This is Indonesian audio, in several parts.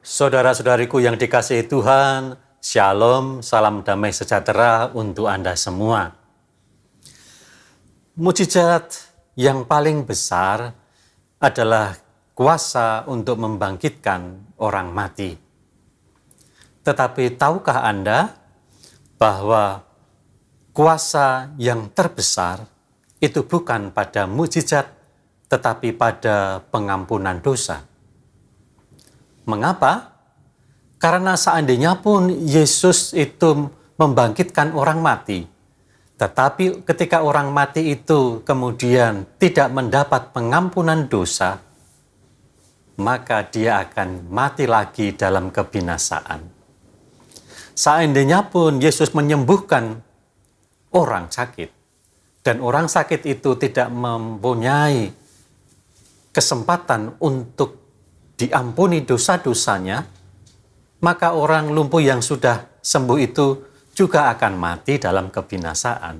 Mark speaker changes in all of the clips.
Speaker 1: Saudara-saudariku yang dikasihi Tuhan, Shalom, salam damai sejahtera untuk Anda semua. Mukjizat yang paling besar adalah kuasa untuk membangkitkan orang mati. Tetapi tahukah Anda bahwa kuasa yang terbesar itu bukan pada mukjizat, tetapi pada pengampunan dosa? Mengapa? Karena seandainya pun Yesus itu membangkitkan orang mati, tetapi ketika orang mati itu kemudian tidak mendapat pengampunan dosa, maka dia akan mati lagi dalam kebinasaan. Seandainya pun Yesus menyembuhkan orang sakit, dan orang sakit itu tidak mempunyai kesempatan untuk diampuni dosa-dosanya, maka orang lumpuh yang sudah sembuh itu juga akan mati dalam kebinasaan.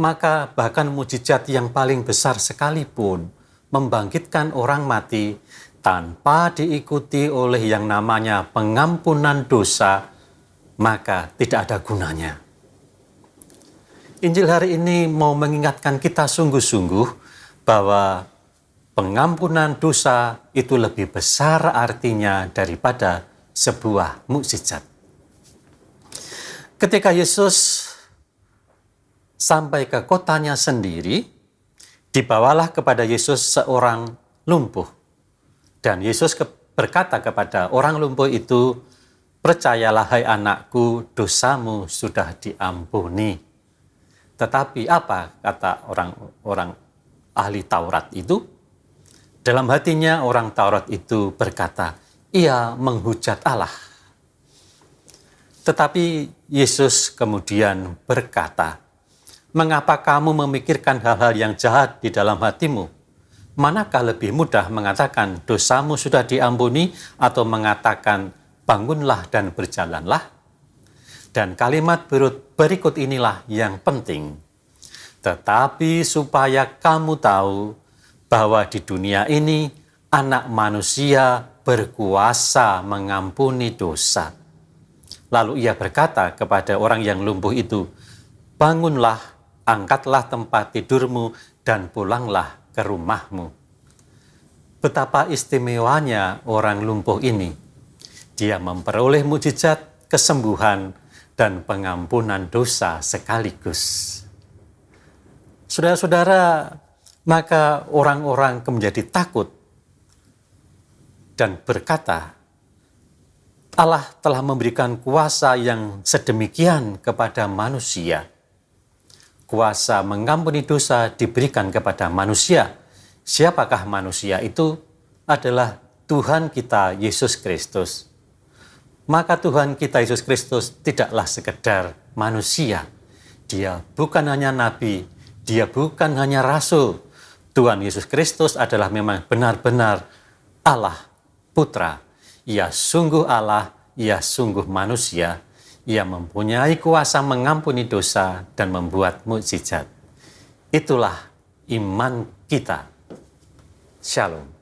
Speaker 1: Maka bahkan mukjizat yang paling besar sekalipun membangkitkan orang mati tanpa diikuti oleh yang namanya pengampunan dosa, maka tidak ada gunanya. Injil hari ini mau mengingatkan kita sungguh-sungguh bahwa pengampunan dosa itu lebih besar artinya daripada sebuah mukjizat. Ketika Yesus sampai ke kotanya sendiri, dibawalah kepada Yesus seorang lumpuh. Dan Yesus berkata kepada orang lumpuh itu, "Percayalah hai anakku, dosamu sudah diampuni." Tetapi apa kata orang ahli Taurat itu? Dalam hatinya orang Taurat itu berkata, ia menghujat Allah. Tetapi Yesus kemudian berkata, "Mengapa kamu memikirkan hal-hal yang jahat di dalam hatimu? Manakah lebih mudah mengatakan dosamu sudah diampuni atau mengatakan bangunlah dan berjalanlah?" Dan kalimat berikut inilah yang penting. "Tetapi supaya kamu tahu bahwa di dunia ini anak manusia berkuasa mengampuni dosa." Lalu ia berkata kepada orang yang lumpuh itu, "Bangunlah, angkatlah tempat tidurmu dan pulanglah ke rumahmu." Betapa istimewanya orang lumpuh ini. Dia memperoleh mukjizat kesembuhan dan pengampunan dosa sekaligus. Saudara-saudara, maka orang-orang menjadi takut dan berkata, Allah telah memberikan kuasa yang sedemikian kepada manusia. Kuasa mengampuni dosa diberikan kepada manusia. Siapakah manusia itu? Adalah Tuhan kita Yesus Kristus. Maka Tuhan kita Yesus Kristus tidaklah sekedar manusia. Dia bukan hanya nabi, dia bukan hanya rasul. Tuhan Yesus Kristus adalah memang benar-benar Allah Putra. Ia sungguh Allah, ia sungguh manusia. Ia mempunyai kuasa mengampuni dosa dan membuat mukjizat. Itulah iman kita. Shalom.